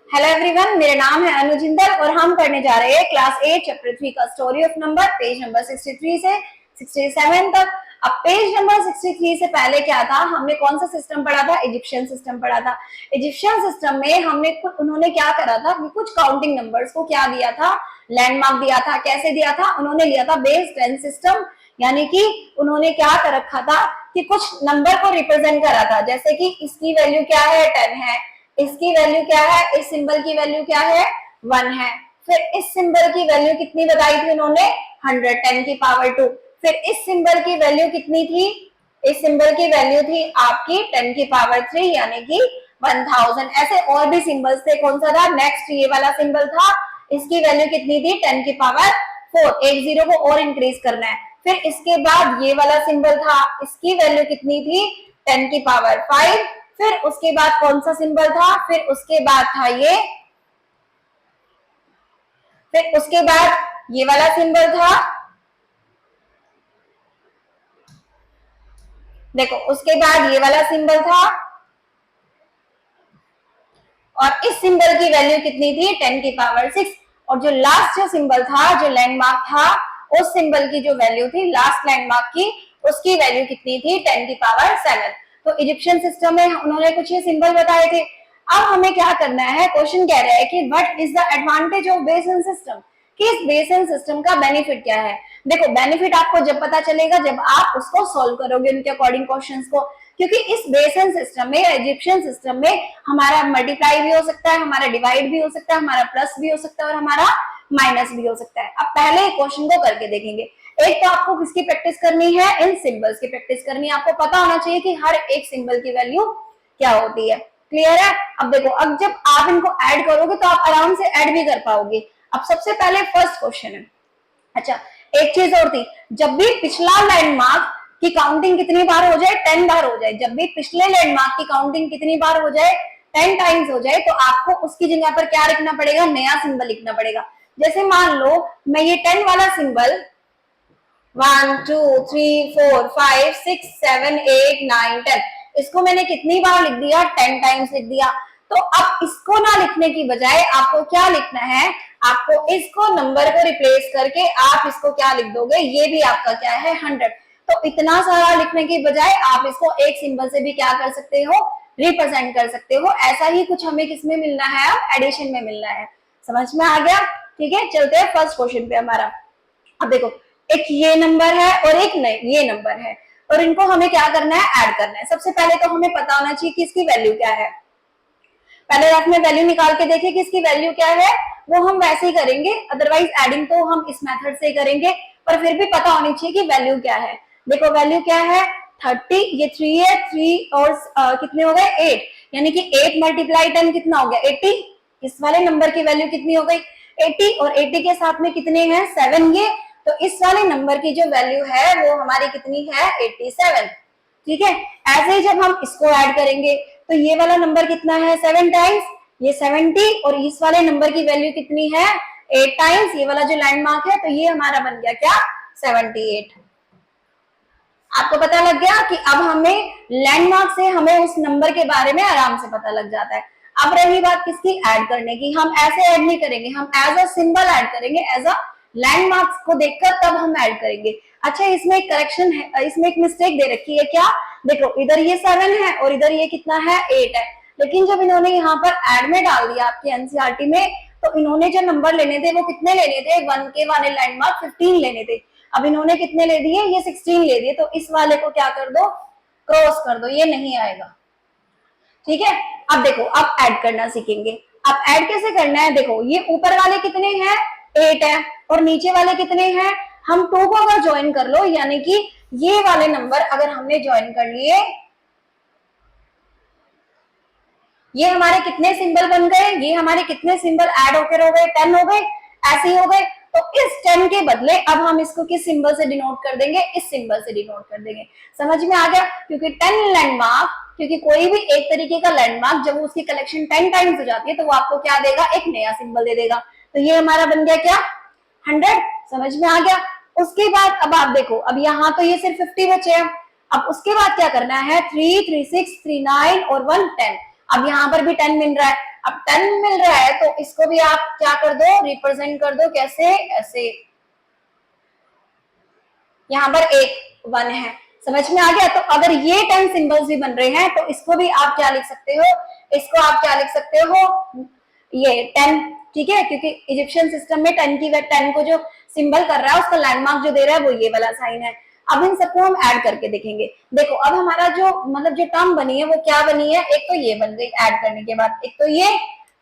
Hello everyone, मेरा नाम है अनुजिंदर और हम पढ़ने जा रहे हैं क्लास 8 चैप्टर 3 का story of number page number 63 से 67 तक। अब पेज नंबर 63 से पहले क्या था, हमने कौन सा सिस्टम पढ़ा था? इजिप्शियन सिस्टम पढ़ा था। इजिप्शियन सिस्टम में उन्होंने क्या करा था कि कुछ काउंटिंग नंबर्स को क्या दिया था, लैंडमार्क दिया था। कैसे दिया था? उन्होंने लिया था बेस 10 सिस्टम, यानी कि उन्होंने क्या कर रखा था कि कुछ नंबर को रिप्रेजेंट करा था, जैसे कि इसकी वैल्यू क्या है, 10 है, इसकी वैल्यू क्या है, इस सिंबल की वैल्यू क्या है, 1 है। फिर इस सिंबल की वैल्यू कितनी बताई थी उन्होंने, 100, 10 की पावर 2। फिर इस सिंबल की वैल्यू कितनी थी, इस सिंबल की वैल्यू थी आपकी 10 की पावर 3 यानी कि 1000। ऐसे और भी सिंबल्स थे। कौन सा था? नेक्स्ट ये वाला सिंबल था, इसकी वैल्यू कितनी थी, 10 की पावर 4। एक जीरो को और इंक्रीज करना है। फिर इसके बाद ये वाला सिंबल था, इसकी वैल्यू कितनी थी, 10 की पावर 5। फिर उसके बाद कौन सा सिंबल था, फिर उसके बाद था ये, फिर उसके बाद ये वाला सिंबल था, देखो उसके बाद ये वाला सिंबल था, और इस सिंबल की वैल्यू कितनी थी, 10 की पावर 6। और जो लास्ट जो सिंबल था, जो लैंडमार्क था, उस सिंबल की जो वैल्यू थी लास्ट लैंडमार्क की, उसकी वैल्यू कितनी थी, 10 की पावर 7। तो इजिप्शियन सिस्टम में उन्होंने कुछ ये सिंबल बताए थे। अब हमें क्या करना है, क्वेश्चन कह रहा है कि what is the advantage of basic system, कि इस बेसिक सिस्टम का बेनिफिट क्या है। देखो बेनिफिट आपको जब पता चलेगा जब आप उसको सॉल्व करोगे उनके अकॉर्डिंग क्वेश्चंस को, क्योंकि इस बेसिक सिस्टम में, इजिप्शियन सिस्टम में हमारा मल्टीप्लाई भी हो सकता है, हमारा डिवाइड भी हो सकता है, हमारा प्लस भी हो सकता है और हमारा माइनस भी हो सकता है। अब पहले क्वेश्चन को करके देखेंगे। एक तो आपको किसकी प्रैक्टिस करनी है, इन सिंबल्स की प्रैक्टिस करनी है। आपको पता होना चाहिए कि हर एक सिंबल की वैल्यू क्या होती है। क्लियर है? अब देखो, अब जब आप इनको ऐड करोगे तो आप आराम से ऐड भी कर पाओगे। अब सबसे पहले फर्स्ट क्वेश्चन है। अच्छा, एक चीज और थी, जब भी पिछला लैंडमार्क की काउंटिंग कितनी बार हो जाए, 10 बार हो जाए, जब भी पिछले लैंडमार्क की काउंटिंग कितनी बार हो जाए, 10 टाइम्स हो जाए, तो आपको उसकी जगह पर क्या लिखना पड़ेगा, नया सिंबल लिखना पड़ेगा। जैसे मान लो मैं ये 10 वाला सिंबल 1 2 3 4 5 6 7 8 9 10, इसको मैंने कितनी बार लिख दिया, 10 टाइम्स लिख दिया। तो अब इसको ना लिखने की बजाय आपको क्या लिखना है, आपको इसको नंबर को रिप्लेस करके आप इसको क्या लिख दोगे, ये भी आपका क्या है, 100। तो इतना सारा लिखने की बजाय आप इसको एक सिंबल से भी क्या कर सकते हो, रिप्रेजेंट कर सकते हो। ऐसा ही कुछ हमें किसमें मिलना है, अब एडिशन में मिलना है। समझ में आ गया? ठीक है, चलते हैं फर्स्ट क्वेश्चन पे हमारा। अब देखो, एक ये नंबर है और एक नहीं ये नंबर है, और इनको हमें क्या करना है, ऐड करना है। सबसे पहले तो हमें पता होना चाहिए कि इसकी वैल्यू क्या है। पहले रफ में वैल्यू निकाल के देखिए कि इसकी वैल्यू क्या है, वो हम वैसे ही करेंगे, अदरवाइज एडिंग तो हम इस मेथड से करेंगे, पर फिर भी पता होनी चाहिए कि वैल्यू क्या है। देखो वैल्यू क्या है, 30, ये 3 है, 3 और कितने हो गए, 8, यानी कि 8 मल्टीप्लाई 10 कितना हो गया, 80। इस वाले नंबर की वैल्यू कितनी हो गई, 80, और 80 के साथ में कितने हैं, 7 ये, तो इस वाले नंबर की जो वैल्यू है वो हमारी कितनी है, 87। ठीक है, ऐसे ही जब हम इसको ऐड करेंगे तो ये वाला नंबर कितना है, 7 टाइम्स, ये 70, और इस वाले नंबर की वैल्यू कितनी है, 8 टाइम्स, ये वाला जो लैंडमार्क है, तो ये हमारा बन गया क्या, 78। आपको पता लग गया कि अब हमें लैंडमार्क से हमें उस नंबर के बारे में आराम से पता लग जाता है। अब रही बात किसकी, ऐड करने की। हम ऐसे ऐड नहीं करेंगे, हम एज अ सिंबल ऐड करेंगे, एज अ लैंडमार्क्स को देखकर तब हम ऐड करेंगे। अच्छा, इसमें एक करेक्शन है, इसमें एक मिस्टेक दे रखी है। क्या? देखो इधर ये 7 है और इधर ये कितना है, 8 है, लेकिन जब इन्होंने यहाँ पर ऐड में डाल दिया आपके एनसीईआरटी में, तो इन्होंने जो नंबर लेने थे वो कितने लेने थे, 1 के वाले लैंडमार्क 15 लेने थे। अब इन्होंने कितने ले दिए, ये 16 ले दिए, तो इस वाले को क्या कर दो, क्रॉस कर दो, ये नहीं आएगा। ठीक है, अब देखो, अब ऐड करना सीखेंगे। अब ऐड कैसे करना है, देखो ये ऊपर वाले कितने हैं, 8 है, और नीचे वाले कितने हैं, हम 2 को अगर ज्वाइन कर लो, यानी कि ये वाले नंबर अगर हमने ज्वाइन कर लिए, ये हमारे कितने सिंबल बन गए, ये हमारे कितने सिंबल ऐड होकर हो गए, 10 हो गए, ऐसे ही हो गए। तो इस 10 के बदले अब हम इसको किस सिंबल से डिनोट कर देंगे, इस सिंबल से डिनोट कर देंगे। समझ में आ गया? क्योंकि 10 लैंडमार्क, क्योंकि कोई भी एक तरीके का लैंडमार्क जब उसकी कलेक्शन 10 टाइम्स हो जाती है तो वो आपको क्या देगा, एक नया सिंबल दे देगा। तो ये हमारा बन गया क्या, 100। समझ में आ गया? उसके बाद अब आप देखो, अब यहाँ तो ये सिर्फ 50 बचे हैं। अब उसके बाद क्या करना है, 3 3 6 3 9 और 1 10। अब यहाँ पर भी 10 मिल रहा है। अब 10 मिल रहा है तो इसको भी आप क्या कर दो, रिप्रेजेंट कर दो, कैसे, ऐसे, यहाँ पर एक 1 है, समझ में आ गया। तो अगर ये 10 सिंबल्स भी बन रहे हैं तो इसको भी आप क्या लिख सकते हो, इसको आप क्या लिख सकते हो, ये 10, ठीक है, क्योंकि इजिप्शियन सिस्टम में 10 को जो सिंबल कर रहा है उसका लैंडमार्क जो दे रहा है वो ये वाला साइन है। अब इन सबको हम ऐड करके देखेंगे। देखो अब हमारा जो मतलब जो टर्म बनी है वो क्या बनी है, एक तो ये बन गई ऐड करने के बाद, एक तो ये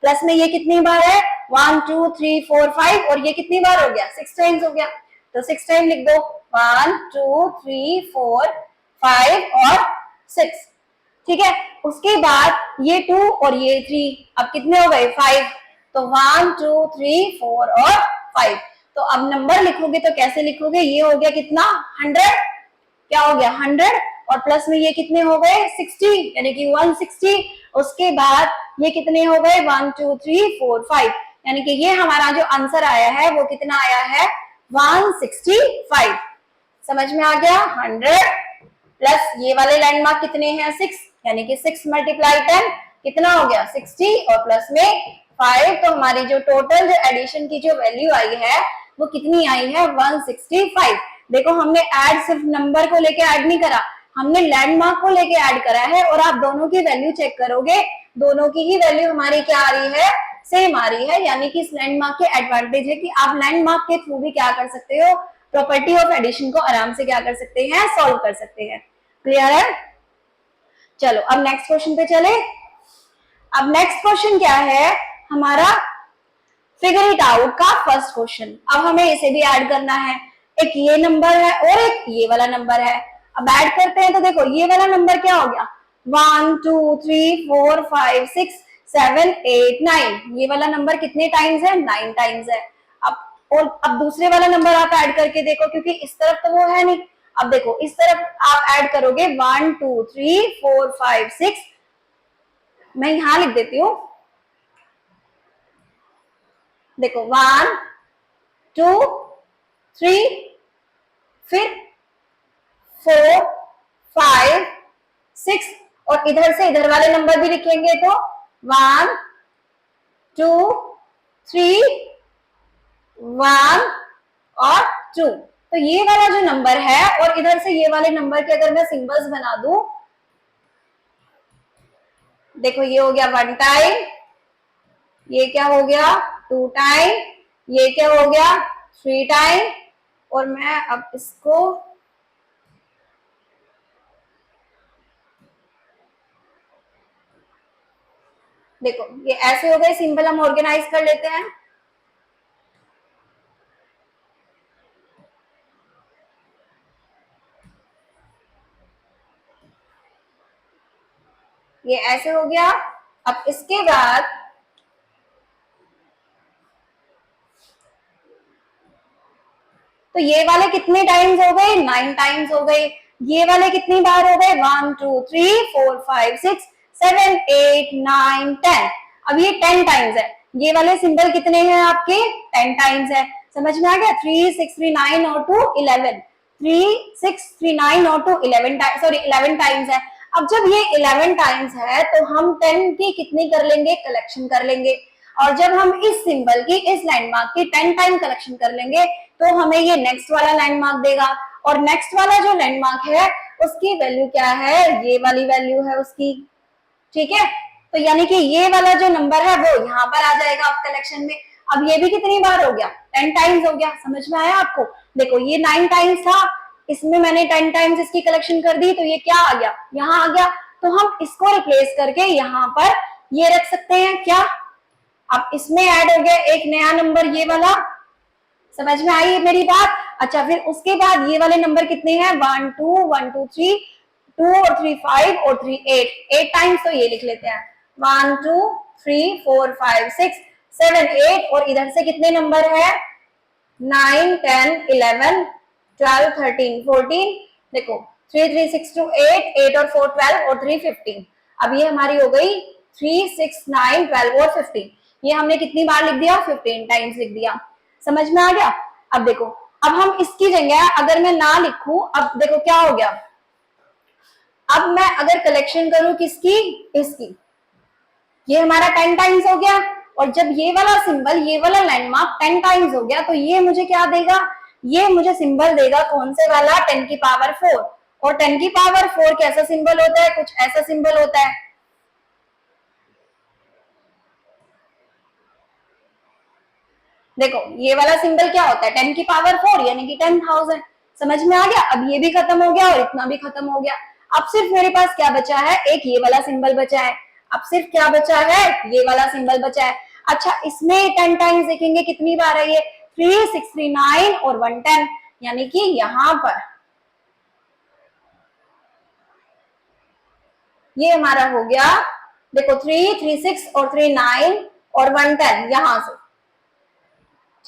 प्लस में ये कितनी बार है 1 2 3 4 5 और ये कितनी बार हो गया 6 टाइम्स हो गया, तो 6 टाइम लिख दो 1 2 3 4 5 और 6, ठीक है। उसके बाद ये 2 और ये 3 अब कितने हो गए 5, तो 1 2 3 4 और 5। तो अब नंबर लिखोगे तो कैसे लिखोगे, ये हो गया कितना 100, क्या हो गया 100 और प्लस में ये कितने हो गए 60 यानी कि 160। उसके बाद ये कितने हो गए 1 2 3 4 5 यानी कि ये हमारा जो आंसर आया है वो कितना आया है 165। समझ में आ गया, 100 प्लस ये वाले लैंडमार्क कितने हैं 6 यानी कि 6 मल्टीप्लाई 10 कितना हो गया 60 और प्लस में 5, तो हमारी जो टोटल जो एडिशन की जो वैल्यू आई है वो कितनी आई है 165। देखो हमने ऐड सिर्फ नंबर को लेके ऐड नहीं करा, हमने लैंडमार्क को लेके ऐड करा है और आप दोनों की वैल्यू चेक करोगे, दोनों की ही वैल्यू हमारी क्या आ रही है, सेम आ रही है। यानी कि इस लैंडमार्क के एडवांटेज है कि आप लैंडमार्क के थ्रू भी क्या कर सकते हो, प्रॉपर्टी ऑफ एडिशन को आराम से क्या कर सकते हैं, सॉल्व कर सकते हैं। क्लियर है, चलो अब नेक्स्ट क्वेश्चन पे चले। अब नेक्स्ट क्वेश्चन क्या है हमारा, फिगर इट आउट का फर्स्ट क्वेश्चन। अब हमें इसे भी ऐड करना है, एक ये नंबर है और एक ये वाला नंबर है। अब ऐड करते हैं तो देखो ये वाला नंबर क्या हो गया 1 2 3 4 5 6 7 8 9, ये वाला नंबर कितने टाइम्स है 9 टाइम्स है। अब दूसरे वाला नंबर आप ऐड करके देखो, क्योंकि इस तरफ तो वो है नहीं। अब देखो इस तरफ आप ऐड करोगे 1 2 3 4 5 6, मैं यहां लिख देती हूँ, देखो 1 2 3 फिर 4 5 6 और इधर से इधर वाले नंबर भी लिखेंगे तो 1 2 3 1 और 2। तो ये वाला जो नंबर है और इधर से ये वाले नंबर के अगर मैं सिंबल्स बना दूं, देखो ये हो गया 1 टाइम, ये क्या हो गया 2 टाइम, ये क्या हो गया 3 टाइम, और मैं अब इसको देखो ये ऐसे हो गए सिंबल, हम ऑर्गेनाइज कर लेते हैं। ये ऐसे हो गया। अब इसके बाद तो ये वाले कितने टाइम्स हो गए 9 टाइम्स हो गए, ये वाले कितनी बार हो गए 1 2 3 4 5 6 7 8 9 10। अब ये 10 टाइम्स है, ये वाले सिंबल कितने हैं आपके 10 टाइम्स है। समझ में आ गया, 3 6 3 9 और 2 11, 3 6 3 9 और 2 11 टाइम्स, सॉरी 11 टाइम्स है। अब जब ये 11 टाइम्स है तो हम 10 की कितनी कर लेंगे, कलेक्शन कर लेंगे, और जब हम इस सिंबल की इस लैंडमार्क की 10 टाइम कलेक्शन कर लेंगे तो हमें ये नेक्स्ट वाला लैंडमार्क देगा, और नेक्स्ट वाला जो लैंडमार्क है उसकी वैल्यू क्या है, ये वाली वैल्यू है उसकी, ठीक है। तो यानी कि ये वाला जो नंबर है वो यहाँ पर आ जाएगा आप कलेक्शन में। अब ये भी कितनी बार हो गया 10 टाइम्स हो गया। समझ में आया आपको, देखो ये 9 टाइम्स था, इसमें मैंने 10 टाइम्स इसकी कलेक्शन कर दी, तो ये क्या आ गया यहाँ आ गया। तो हम इसको रिप्लेस करके यहाँ पर ये रख सकते हैं क्या, अब इसमें ऐड हो गया एक नया नंबर ये वाला। समझ में आई मेरी बात। अच्छा फिर उसके बाद ये वाले नंबर कितने हैं 1 2 1 2 3 2 और 3 5 और 3 8 टाइम्स, तो ये लिख लेते हैं 1 2 3 4 5 6 7 8, और इधर से कितने नंबर है 9 10 11 12 13 14, देखो 3 3 6 2 8 8 और 4 12 और 3 15। अब ये हमारी हो गई 3 6 9 12 और 15, ये हमने कितनी बार लिख दिया 15 टाइम्स लिख दिया। समझ में आ गया। अब देखो अब हम इसकी जगह अगर मैं ना लिखूं, अब देखो क्या हो गया, अब मैं अगर कलेक्शन करूं किसकी, इसकी, ये हमारा 10 टाइम्स हो गया, और जब ये वाला सिंबल, ये वाला लैंडमार्क 10 टाइम्स हो गया तो ये मुझे क्या देगा, ये मुझे सिंबल देगा कौन से वाला, 10 की पावर 4। और 10 की पावर 4 कैसा सिंबल होता है, कुछ ऐसा सिंबल होता है। देखो ये वाला सिंबल क्या होता है, 10 की पावर 4 यानी कि 10,000। समझ में आ गया। अब ये भी खत्म हो गया और इतना भी खत्म हो गया। अब सिर्फ मेरे पास क्या बचा है, एक ये वाला सिंबल बचा है। अब सिर्फ क्या बचा है, ये वाला सिंबल बचा है। अच्छा इसमें 10 टाइम्स देखेंगे कितनी बार है ये, 3, 6, 3, 9 और 1 10, यानी कि यहां पर ये हमारा हो गया। देखो 3, 3, 6 और 3, 9 और 1 10 यहां से।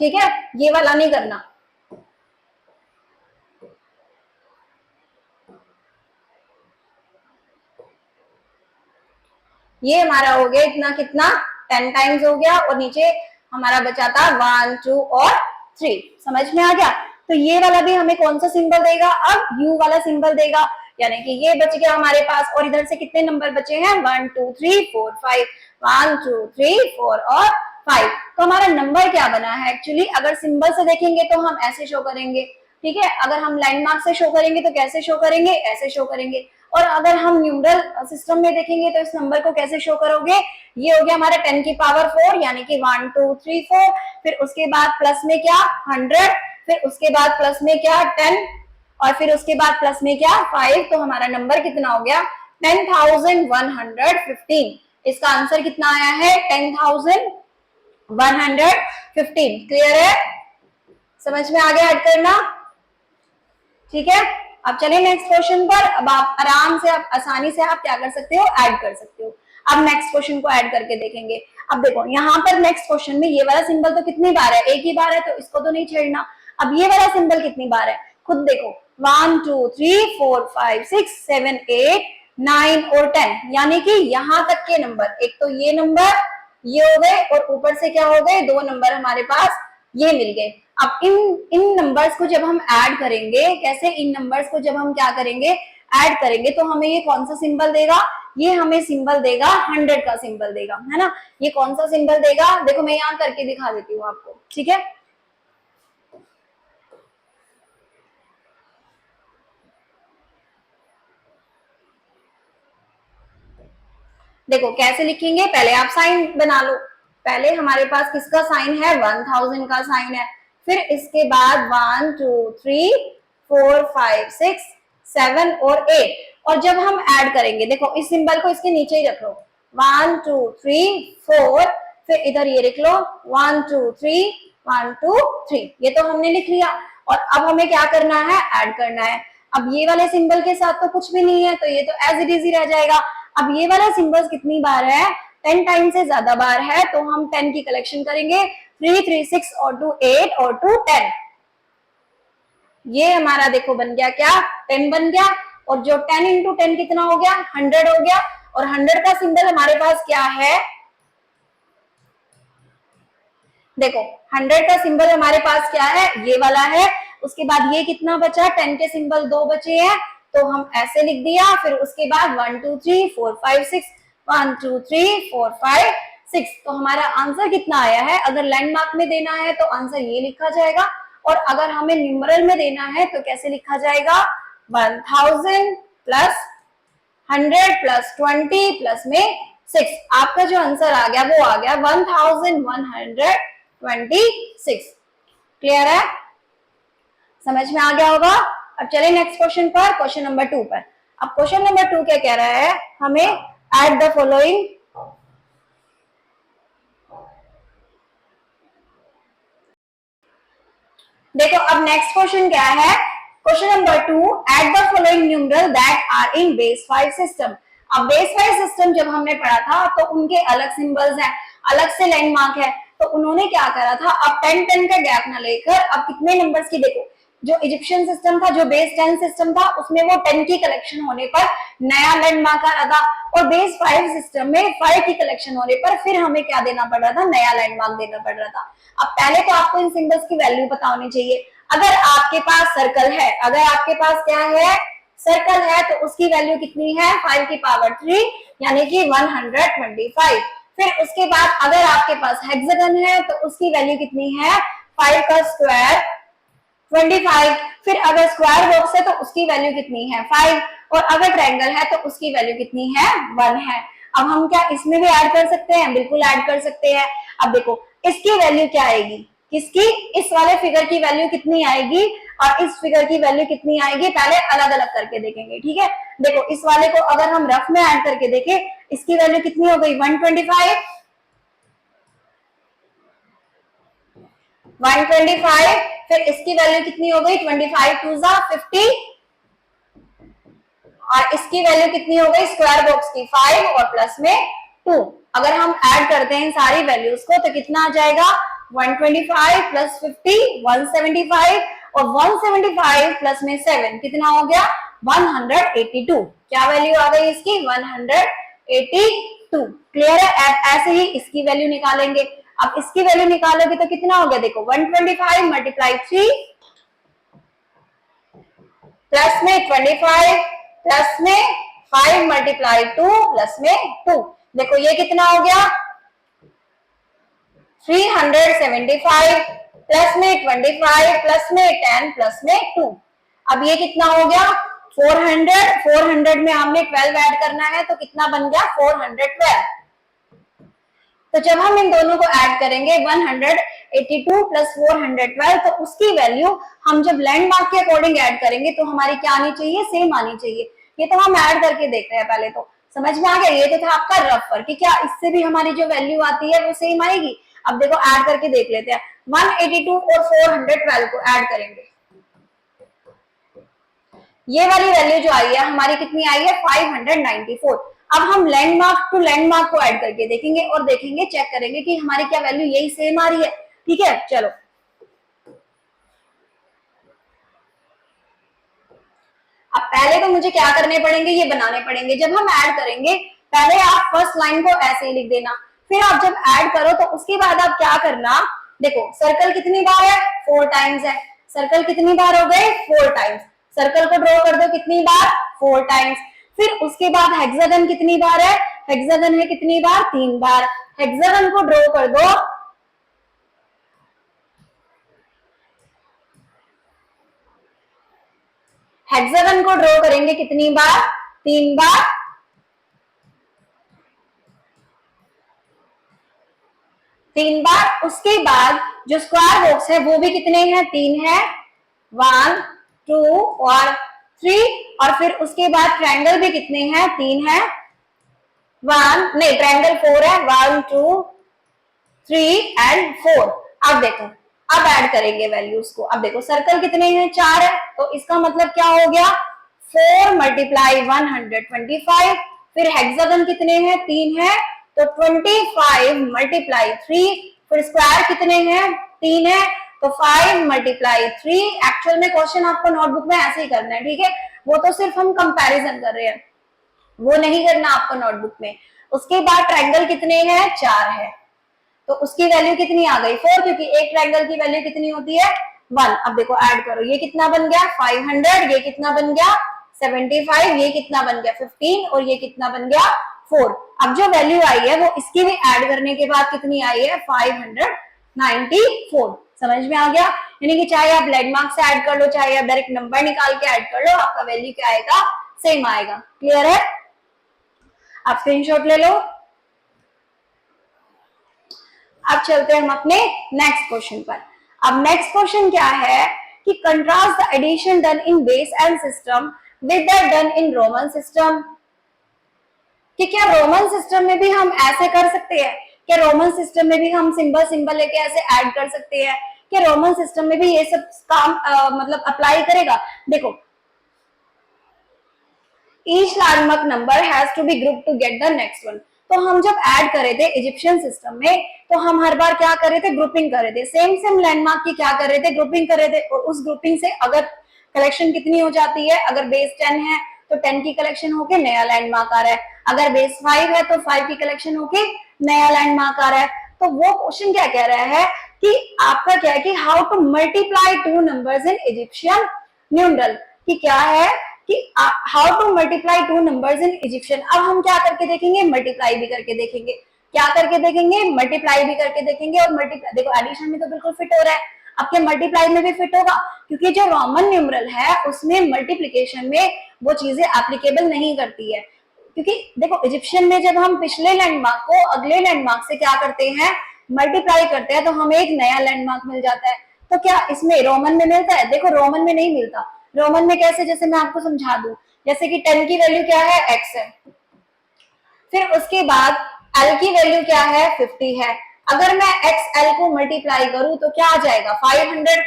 ठीक है, ये वाला नहीं करना। ये हमारा हो गया इतना, कितना 10 टाइम्स हो गया, और नीचे हमारा बचा था 1, 2 और 3। समझ में आ गया। तो ये वाला भी हमें कौन सा सिंबल देगा, अब यू वाला सिंबल देगा, यानी कि ये बच गया हमारे पास। और इधर से कितने नंबर बचे हैं, 1, 2, 3, 4, 5, 1, 2, 3, 4 और 5। तो हमारा नंबर क्या बना है, एक्चुअली अगर सिंबल से देखेंगे तो हम ऐसे शो करेंगे। ठीक है, अगर हम लैंडमार्क से शो करेंगे तो कैसे शो करेंगे, ऐसे शो करेंगे। और अगर हम न्यूमरल सिस्टम में देखेंगे तो इस नंबर को कैसे शो करोगे, ये हो गया हमारा 10 की पावर 4 यानी कि 1, 2, 3, 4, फिर उसके बाद प्लस में क्या 100, फिर उसके बाद प्लस में क्या 10, और फिर उसके बाद प्लस में क्या 5। तो हमारा नंबर कितना हो गया, 10,115। इसका आंसर कितना आया है, 10,115। क्लियर है, समझ में आ गया ऐड करना। ठीक है, अब चलिए नेक्स्ट क्वेश्चन पर। अब आप आराम से, आप आसानी से आप क्या कर सकते हो, ऐड कर सकते हो। अब नेक्स्ट क्वेश्चन को ऐड करके देखेंगे। अब देखो यहाँ पर नेक्स्ट क्वेश्चन में ये वाला सिंबल तो कितनी बार है, एक ही बार है, तो इसको तो नहीं छेड़ना। अब ये वाला सिंबल कितनी बार है, खुद देखो 1, 2, 3, 4, 5, 6, 7, 8, 9 और 10, यानी कि यहाँ तक के नंबर। एक तो ये नंबर, ये हो गए, और ऊपर से क्या हो गए, 2 नंबर हमारे पास ये मिल गए। अब इन नंबर्स को जब हम ऐड करेंगे, कैसे, इन नंबर्स को जब हम क्या करेंगे, ऐड करेंगे, तो हमें ये कौन सा सिंबल देगा, ये हमें सिंबल देगा 100 का सिंबल देगा, है ना। ये कौन सा सिंबल देगा, देखो मैं यहाँ करके दिखा देती हूँ आपको। ठीक है, देखो कैसे लिखेंगे, पहले आप साइन बना लो। पहले हमारे पास किसका साइन है, 1000 का साइन है। फिर इसके बाद 1, 2, 3, 4, 5, 6, 7 और 8। और जब हम ऐड करेंगे, देखो इस सिंबल को इसके नीचे ही रख लो, 1, 2, 3, 4, फिर इधर ये लिख लो 1, 2, 3, 1, 2, 3। ये तो हमने लिख लिया। और अब हमें क्या करना है, ऐड करना है। अब ये वाले सिंबल के साथ तो कुछ भी नहीं है, तो ये तो एज इट इज ही रह जाएगा। अब ये वाला सिंबल कितनी बार है, 10 टाइम से ज्यादा बार है, तो हम 10 की कलेक्शन करेंगे, 3, 3, 6 और 2 8 और 2 10। ये हमारा देखो बन गया क्या, 10 बन गया। और जो 10 इंटू 10 कितना हो गया, 100 हो गया। और 100 का सिंबल हमारे पास क्या है, देखो 100 का सिंबल हमारे पास क्या है, ये वाला है। उसके बाद ये कितना बचा, 10 के सिंबल 2 बचे हैं, तो हम ऐसे लिख दिया। फिर उसके बाद 1, 2, 3, 4, 5, 6, 1, 2, 3, 4, 5, 6। तो हमारा आंसर कितना आया है, अगर लैंडमार्क में देना है तो आंसर ये लिखा जाएगा, और अगर हमें न्यूमरल में देना है तो कैसे लिखा जाएगा, 1000 प्लस 100 प्लस 20 प्लस में 6। आपका जो आंसर आ गया वो आ गया 1126। क्लियर है, समझ में आ गया होगा। अब चले नेक्स्ट क्वेश्चन पर, क्वेश्चन नंबर 2 पर। अब क्वेश्चन नंबर 2 क्या कह रहा है, हमें ऐड द फॉलोइंग। देखो अब नेक्स्ट क्वेश्चन क्या है, question number 2, add the following numeral that are in base 5 system. अब बेस 5 सिस्टम जब हमने पढ़ा था तो उनके अलग सिंबल्स हैं, अलग से लैंडमार्क है। तो उन्होंने क्या करा था, अब 10 का गैप ना लेकर, अब कितने नंबर्स की, देखो जो इजिप्शियन सिस्टम था, जो बेस 10 सिस्टम था, उसमें वो 10 की कलेक्शन होने पर नया लैंडमार्क आ रहा था, और बेस 5 सिस्टम में 5 की कलेक्शन होने पर फिर हमें क्या देना पड़ रहा था, नया लैंडमार्क देना पड़ रहा था। अब पहले तो आपको इन सिंबल्स की वैल्यू पता होनी चाहिए। अगर आपके पास सर्कल है, अगर आपके पास क्या है, सर्कल है, तो उसकी वैल्यू कितनी है, 5 की पावर 3 यानी कि 125। फिर उसके बाद अगर आपके पास हेक्सागन है तो उसकी वैल्यू कितनी है, 5 का स्क्वायर 25। फिर अगर स्क्वायर बॉक्स है तो उसकी वैल्यू कितनी है, 5। और अगर ट्रायंगल है तो उसकी वैल्यू कितनी है, 1 है। अब हम क्या इसमें भी ऐड कर सकते हैं, बिल्कुल ऐड कर सकते हैं। अब देखो इसकी वैल्यू क्या आएगी, किसकी, इस वाले फिगर की वैल्यू कितनी आएगी और इस फिगर की वैल्यू कितनी आएगी, पहले अलग अलग करके देखेंगे, ठीक है। देखो इस वाले को अगर हम रफ में ऐड करके देखें, इसकी वैल्यू कितनी हो गई, 125, 125। फिर इसकी वैल्यू कितनी हो गई, 25 टू जा 50, और इसकी वैल्यू कितनी हो गई स्क्वायर बॉक्स की, 5 और प्लस में 2। अगर हम ऐड करते हैं सारी वैल्यूज को तो कितना आ जाएगा, 125 प्लस 50 175, और 175 प्लस में 7 कितना हो गया, 182। क्या वैल्यू आ गई इसकी, 182। क्लियर है। ऐसे ही इसकी वैल्यू निकालेंगे। अब इसकी वैल्यू निकालोगे तो कितना हो गया, देखो 125 मल्टीप्लाई 3 प्लस में 25 प्लस में 5 मल्टीप्लाई 2 प्लस में 2। देखो ये कितना हो गया, 375 प्लस में 25 प्लस में 10 प्लस में 2। अब ये कितना हो गया, 400 में हमने 12 ऐड करना है तो कितना बन गया, 412। तो जब हम इन दोनों को ऐड करेंगे 182 प्लस 412, तो उसकी वैल्यू हम जब लैंडमार्क के अकॉर्डिंग ऐड करेंगे तो हमारी क्या आनी चाहिए, सेम आनी चाहिए। ये तो हम ऐड करके देख रहे हैं, पहले तो समझ में आ गया। ये तो था आपका रफ वर्क कि क्या इससे भी हमारी जो वैल्यू आती है वो सेम आएगी। अब देखो ऐड करके देख लेते हैं, 182 और 412 को ऐड करेंगे, ये वाली वैल्यू जो आई है हमारी कितनी आई है, 594। अब हम लैंडमार्क टू लैंडमार्क को ऐड करके देखेंगे और देखेंगे, चेक करेंगे कि हमारी क्या वैल्यू यही सेम आ रही है, ठीक है। चलो अब पहले तो मुझे क्या करने पड़ेंगे, ये बनाने पड़ेंगे। जब हम ऐड करेंगे पहले आप फर्स्ट लाइन को ऐसे ही लिख देना, फिर आप जब ऐड करो तो उसके बाद आप क्या करना, देखो सर्कल कितनी बार है, 4 टाइम्स है। सर्कल कितनी बार हो गए, 4 टाइम्स। सर्कल को ड्रॉ कर दो कितनी बार, 4 टाइम्स। फिर उसके बाद हेक्सागन कितनी बार है, हेक्सागन है कितनी बार, 3 बार। हेक्सागन को ड्रॉ कर दो, हेक्सागन को ड्रॉ करेंगे कितनी बार, 3 बार। उसके बाद जो स्क्वायर बॉक्स है वो भी कितने हैं, 3 है, 1 2 और 3। और फिर उसके बाद ट्रायंगल भी कितने हैं, 3 है, 1 नहीं ट्रायंगल 4 है, 1 2 3 एंड 4। अब देखो अब ऐड करेंगे वैल्यूज को। अब देखो सर्कल कितने हैं, 4 है, तो इसका मतलब क्या हो गया, 4 मल्टीप्लाई 125। फिर हेक्सागन कितने हैं, 3 है, तो 25 मल्टीप्लाई 3। फिर स्क्वायर कितने हैं, 3 है, तो 5 मल्टीप्लाई 3। एक्चुअल में क्वेश्चन आपको नोटबुक में ऐसे ही करना है, ठीक है। वो तो सिर्फ हम कंपैरिजन कर रहे हैं, वो नहीं करना आपको नोटबुक में। उसके बाद ट्रायंगल कितने हैं, 4 है, तो उसकी वैल्यू कितनी आ गई, 4, क्योंकि एक ट्रायंगल की वैल्यू कितनी होती है, 1। अब देखो ऐड करो, ये कितना बन गया 500, ये कितना बन गया 75, ये कितना बन गया 15, और ये कितना बन गया 4। अब जो वैल्यू आई है वो इसकी भी ऐड करने के बाद कितनी आई है, 594। समझ में आ गया। यानी कि चाहे आप लैंडमार्क से ऐड कर लो, चाहे आप डायरेक्ट नंबर निकाल के ऐड कर लो, आपका वैल्यू क्या आएगा, सेम आएगा। क्लियर है। आप स्क्रीनशॉट ले लो। अब चलते हैं हम अपने नेक्स्ट क्वेश्चन पर। अब नेक्स्ट क्वेश्चन क्या है कि contrast the addition done in base and system with that done in Roman system. कि क्या रोमन सिस्टम में भी हम ऐसे कर सकते हैं, क्या रोमन सिस्टम में भी हम सिंबल लेके ऐसे ऐड कर सकते हैं, क्या रोमन सिस्टम में भी ये सब काम मतलब अप्लाई करेगा। देखो each landmark number has to be group to get the next one. तो हम जब ऐड करे थे इजिप्शियन सिस्टम में, तो हम हर बार क्या कर रहे थे, ग्रुपिंग कर रहे थे। सेम लैंडमार्क की क्या कर रहे थे, ग्रुपिंग कर रहे थे। और उस ग्रुपिंग से अगर कलेक्शन कितनी हो जाती है, अगर बेस 10 है तो 10 की कलेक्शन होके नया लैंडमार्क आ रहा है, अगर बेस 5 है तो 5 की कलेक्शन होके नया लैंडमार्क आ रहा है। तो वो क्वेश्चन क्या कह रहा है कि आपका क्या है कि how to multiply 2 numbers in Egyptian numeral. कि क्या है कि how to multiply 2 numbers in Egyptian. अब हम क्या करके देखेंगे, मल्टीप्लाई भी करके देखेंगे। क्या करके देखेंगे, मल्टीप्लाई भी करके देखेंगे। और मल्टीप्लाई देखो एडिशन में तो बिल्कुल फिट हो रहा है, आपके मल्टीप्लाई में भी फिट होगा, क्योंकि जो रोमन न्यूमरल है उसमें मल्टीप्लीकेशन में वो चीजें एप्लीकेबल नहीं करती है। क्योंकि देखो इजिप्शियन में जब हम पिछले लैंडमार्क को अगले लैंडमार्क से क्या करते हैं, मल्टीप्लाई करते हैं, तो हमें एक नया लैंडमार्क मिल जाता है। तो क्या इसमें रोमन में मिलता है? देखो रोमन में नहीं मिलता। रोमन में कैसे, जैसे मैं आपको समझा दूं, जैसे कि 10 की वैल्यू क्या है, x है, फिर उसके बाद l की वैल्यू क्या है, 50 है। अगर मैं xl को मल्टीप्लाई करूं तो क्या आ जाएगा, 500।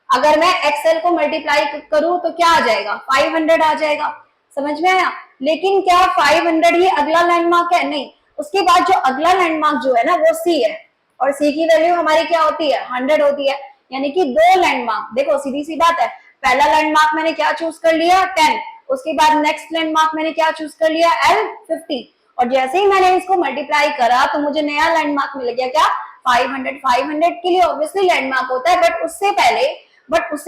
अगर मैं xl को मल्टीप्लाई करूं तो क्या आ जाएगा, 500 आ जाएगा। समझ में आया? लेकिन क्या 500 ही अगला लैंडमार्क है? नहीं, उसके बाद जो अगला लैंडमार्क जो है ना वो c है, और c की वैल्यू हमारी क्या होती है, 100 होती है। यानी कि दो लैंडमार्क, देखो सीधी सी बात है, पहला लैंडमार्क मैंने क्या चूज कर लिया, 10, उसके बाद नेक्स्ट लैंडमार्क मैंने क्या चूज कर लिया, l 50, और जैसे ही मैंने इसको मल्टीप्लाई करा तो मुझे नया लैंडमार्क मिल गया, क्या, 500। 500 के लिए ऑब्वियसली लैंडमार्क होता है, बट उससे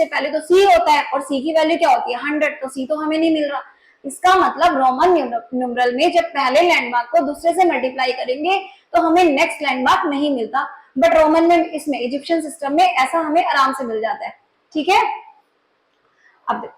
पहले तो c होता है, और c की वैल्यू क्या होती है, 100, तो c तो हमें नहीं मिल रहा। इसका मतलब रोमन न्यूमरल में जब पहले लैंडमार्क को दूसरे से मल्टीप्लाई करेंगे तो हमें नेक्स्ट लैंडमार्क नहीं मिलता, बट रोमन में, इसमें इजिप्शियन सिस्टम में ऐसा हमें आराम से मिल जाता है। ठीक है, अब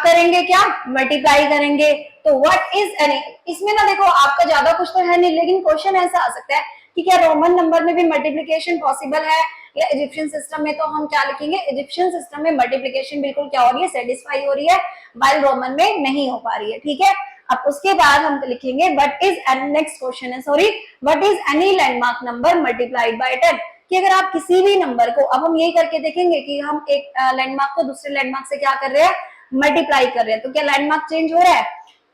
करेंगे क्या, मल्टीप्लाई करेंगे। तो व्हाट इज एनी, इसमें ना देखो आपका ज्यादा कुछ तो है नहीं, लेकिन क्वेश्चन ऐसा आ सकता है कि क्या रोमन नंबर में भी मल्टीप्लिकेशन पॉसिबल है, या इजिप्शियन सिस्टम में। तो हम क्या लिखेंगे, इजिप्शियन सिस्टम में मल्टीप्लिकेशन बिल्कुल क्या हो रही है, सेटिस्फाई हो रही है, वाइल रोमन में नहीं हो पा रही है। ठीक है, अब उसके बाद हम लिखेंगे व्हाट इज, नेक्स्ट क्वेश्चन है, sorry, what is any landmark number multiplied by 10। कि अगर आप किसी भी नंबर को, अब हम यही करके देखेंगे कि हम एक लैंडमार्क को दूसरे लैंडमार्क से क्या कर रहे हैं, मल्टीप्लाई कर रहे हैं, तो क्या लैंडमार्क चेंज हो रहा है।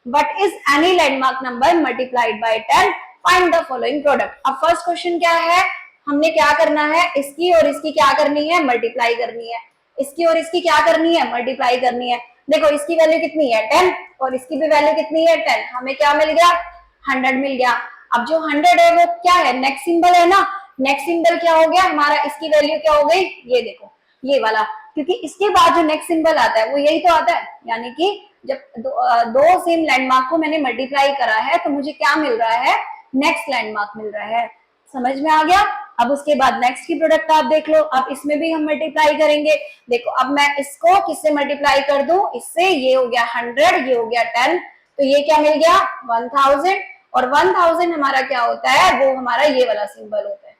What is any landmark number multiplied by 10, find the following product. अब फर्स्ट क्वेश्चन क्या है, हमने क्या करना है, इसकी और इसकी क्या करनी है, मल्टीप्लाई करनी है। इसकी और इसकी क्या करनी है, मल्टीप्लाई करनी है। देखो इसकी वैल्यू कितनी है, 10, और इसकी भी वैल्यू कितनी है, 10। हमें क्या मिल गया, 100 मिल गया। अब जो 100 है वो क्या है, नेक्स्ट सिंबल है ना, नेक्स्ट सिंबल क्या हो गया हमारा, इसकी वैल्यू क्या हो गई, ये देखो ये वाला, क्योंकि इसके बाद जो नेक्स्ट सिंबल आता है वो यही तो आता है। यानी कि जब दो सेम लैंडमार्क को मैंने मल्टीप्लाई करा है तो मुझे क्या मिल रहा है, नेक्स्ट लैंडमार्क मिल रहा है। समझ में आ गया? अब उसके बाद नेक्स्ट की प्रोडक्ट आप देख लो, अब इसमें भी हम मल्टीप्लाई करेंगे। देखो अब मैं इसको किससे मल्टीप्लाई कर दूं, इससे, ये हो गया 100, ये हो गया 10, तो ये क्या मिल गया, 1000, और 1000 हमारा क्या होता है, वो हमारा ये वाला सिंबल होता है।